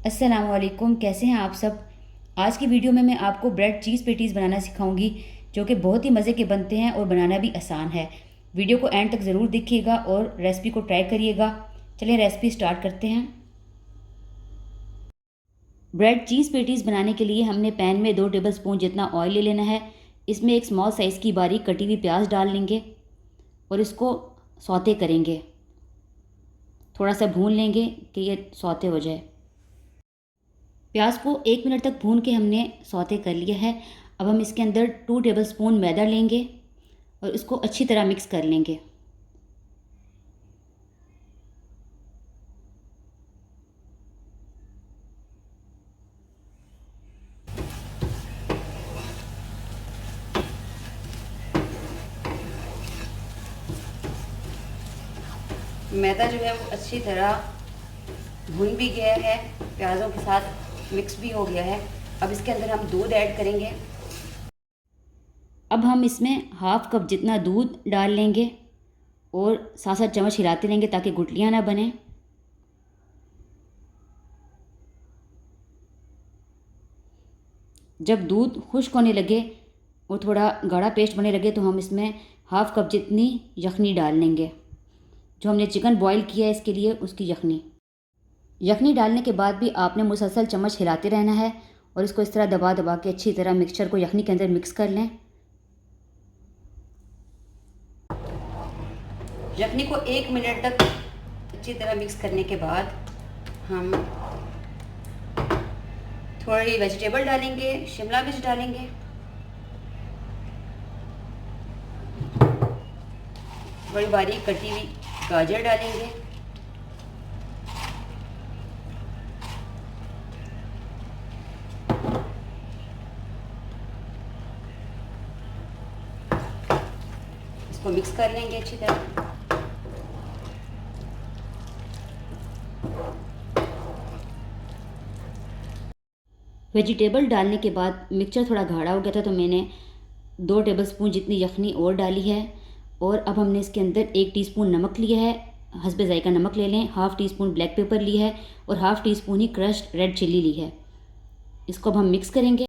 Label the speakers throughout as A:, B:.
A: अस्सलामुअलैकुम, कैसे हैं आप सब। आज की वीडियो में मैं आपको ब्रेड चीज़ पेटीज़ बनाना सिखाऊंगी जो कि बहुत ही मज़े के बनते हैं और बनाना भी आसान है। वीडियो को एंड तक ज़रूर देखिएगा और रेसिपी को ट्राई करिएगा। चलिए रेसिपी स्टार्ट करते हैं। ब्रेड चीज़ पेटीज़ बनाने के लिए हमने पैन में 2 टेबल स्पून जितना ऑयल ले लेना है। इसमें एक स्मॉल साइज़ की बारीक कटी हुई प्याज डाल लेंगे और इसको सौते करेंगे। थोड़ा सा भून लेंगे कि ये सौते हो जाए। प्याज को 1 मिनट तक भून के हमने सौते कर लिया है। अब हम इसके अंदर 2 टेबल स्पून मैदा लेंगे और इसको अच्छी तरह मिक्स कर लेंगे। मैदा जो है वो अच्छी तरह भुन भी गया है, प्याज़ों के साथ मिक्स भी हो गया है। अब इसके अंदर हम दूध ऐड करेंगे। अब हम इसमें हाफ कप जितना दूध डाल लेंगे और साथ साथ चम्मच हिलाते रहेंगे ताकि गुठलियाँ ना बने। जब दूध खुश्क होने लगे और थोड़ा गाढ़ा पेस्ट बनने लगे तो हम इसमें हाफ कप जितनी यखनी डाल लेंगे। जो हमने चिकन बॉईल किया है इसके लिए उसकी यखनी डालने के बाद भी आपने मुसलसल चम्मच हिलाते रहना है और इसको इस तरह दबा दबा के अच्छी तरह मिक्सचर को यखनी के अंदर मिक्स कर लें। यखनी को 1 मिनट तक अच्छी तरह मिक्स करने के बाद हम थोड़ी वेजिटेबल डालेंगे, शिमला मिर्च डालेंगे, बड़ी बारीक कटी हुई गाजर डालेंगे, इसको मिक्स कर लेंगे अच्छी तरह। वेजिटेबल डालने के बाद मिक्सचर थोड़ा गाढ़ा हो गया था तो मैंने 2 टेबल स्पून जितनी यखनी और डाली है। और अब हमने इसके अंदर 1 टीस्पून नमक लिया है, हस्बे ज़ायका नमक ले लें। Half tea spoon black pepper लिया है और हाफ़ टी स्पून ही क्रश्ड रेड चिल्ली ली है। इसको अब हम मिक्स करेंगे।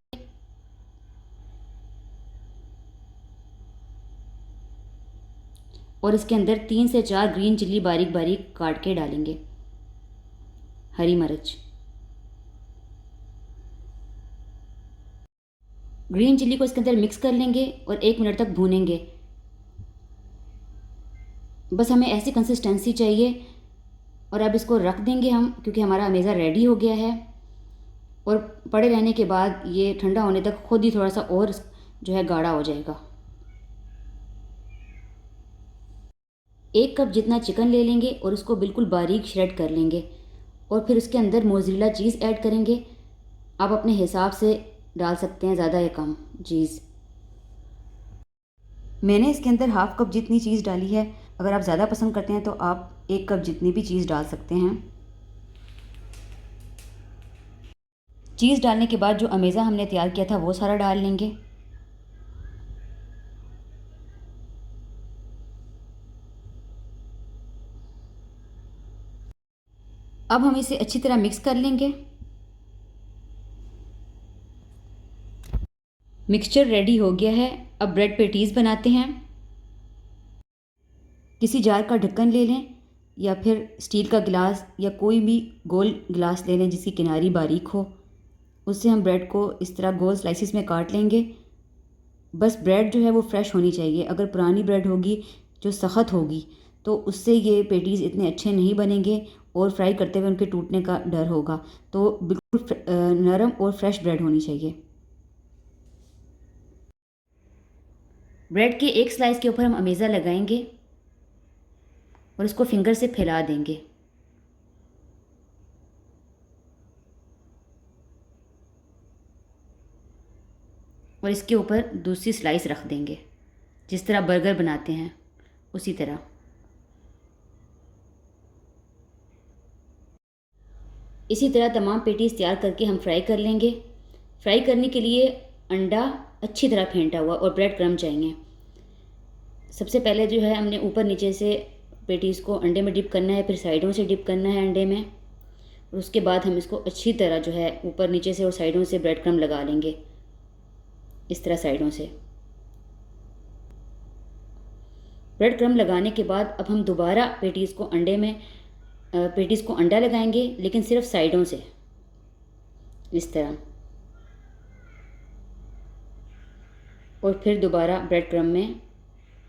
A: और इसके अंदर 3 से 4 ग्रीन चिल्ली बारीक बारीक काट के डालेंगे, हरी मिर्च। ग्रीन चिल्ली को इसके अंदर मिक्स कर लेंगे और 1 मिनट तक भूनेंगे। बस हमें ऐसी कंसिस्टेंसी चाहिए और अब इसको रख देंगे हम, क्योंकि हमारा अमेज़ा रेडी हो गया है। और पड़े रहने के बाद ये ठंडा होने तक खुद ही थोड़ा सा और जो है गाढ़ा हो जाएगा। 1 कप जितना चिकन ले लेंगे और उसको बिल्कुल बारीक श्रेड कर लेंगे और फिर उसके अंदर मोज़रेला चीज़ ऐड करेंगे। आप अपने हिसाब से डाल सकते हैं, ज़्यादा या कम चीज़। मैंने इसके अंदर हाफ़ कप जितनी चीज़ डाली है। अगर आप ज़्यादा पसंद करते हैं तो आप 1 कप जितनी भी चीज़ डाल सकते हैं। चीज़ डालने के बाद जो अमेज़ा हमने तैयार किया था वो सारा डाल लेंगे। अब हम इसे अच्छी तरह मिक्स कर लेंगे। मिक्सचर रेडी हो गया है। अब ब्रेड पेटीज़ बनाते हैं। किसी जार का ढक्कन ले लें या फिर स्टील का गिलास या कोई भी गोल गिलास ले लें जिसकी किनारी बारीक हो। उससे हम ब्रेड को इस तरह गोल स्लाइसिस में काट लेंगे। बस ब्रेड जो है वो फ्रेश होनी चाहिए। अगर पुरानी ब्रेड होगी जो सख्त होगी तो उससे ये पेटीज़ इतने अच्छे नहीं बनेंगे और फ्राई करते हुए उनके टूटने का डर होगा। तो बिल्कुल नरम और फ्रेश ब्रेड होनी चाहिए। ब्रेड के एक स्लाइस के ऊपर हम अमेज़ा लगाएंगे और इसको फिंगर से फैला देंगे। और इसके ऊपर दूसरी स्लाइस रख देंगे, जिस तरह बर्गर बनाते हैं उसी तरह। इसी तरह तमाम पेटीज़ तैयार करके हम फ्राई कर लेंगे। फ्राई करने के लिए अंडा अच्छी तरह फेंटा हुआ और ब्रेड क्रम्ब चाहिए। सबसे पहले जो है हमने ऊपर नीचे से पेटीज़ को अंडे में डिप करना है, फिर साइडों से डिप करना है अंडे में। और उसके बाद हम इसको अच्छी तरह जो है ऊपर नीचे से और साइडों से ब्रेड क्रम्ब लगा लेंगे, इस तरह साइडों से। ब्रेड क्रम्ब लगाने के बाद अब हम दोबारा पेटीज़ को अंडा लगाएंगे, लेकिन सिर्फ साइडों से, इस तरह। और फिर दोबारा ब्रेड क्रम्ब में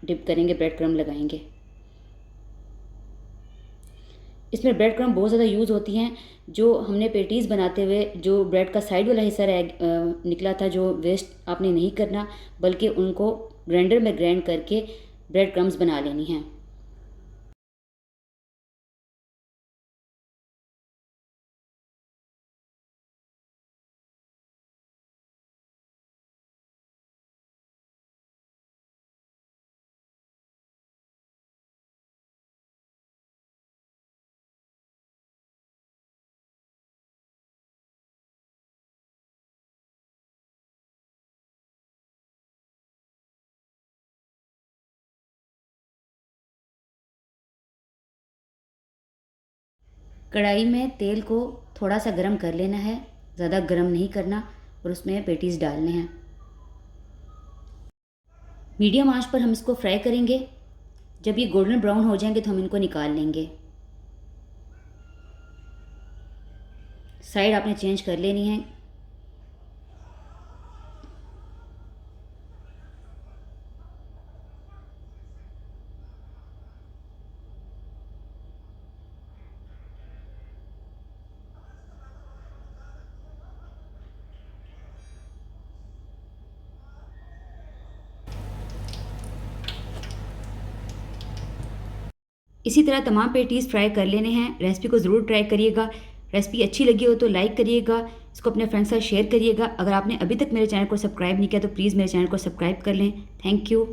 A: डिप करेंगे, ब्रेड क्रम्ब लगाएंगे। इसमें ब्रेड क्रम्ब बहुत ज़्यादा यूज़ होती हैं। जो हमने पेटीज़ बनाते हुए जो ब्रेड का साइड वाला हिस्सा निकला था, जो वेस्ट आपने नहीं करना, बल्कि उनको ग्राइंडर में ग्राइंड करके ब्रेड क्रम्ब्स बना लेनी हैं। कढ़ाई में तेल को थोड़ा सा गर्म कर लेना है, ज़्यादा गर्म नहीं करना, और उसमें पेटीज़ डालने हैं। मीडियम आंच पर हम इसको फ्राई करेंगे। जब ये गोल्डन ब्राउन हो जाएंगे तो हम इनको निकाल लेंगे। साइड आपने चेंज कर लेनी है। इसी तरह तमाम पेटीज़ फ्राई कर लेने हैं। रेसिपी को ज़रूर ट्राई करिएगा। रेसिपी अच्छी लगी हो तो लाइक करिएगा, इसको अपने फ्रेंड्स के साथ शेयर करिएगा। अगर आपने अभी तक मेरे चैनल को सब्सक्राइब नहीं किया तो प्लीज़ मेरे चैनल को सब्सक्राइब कर लें। Thank you.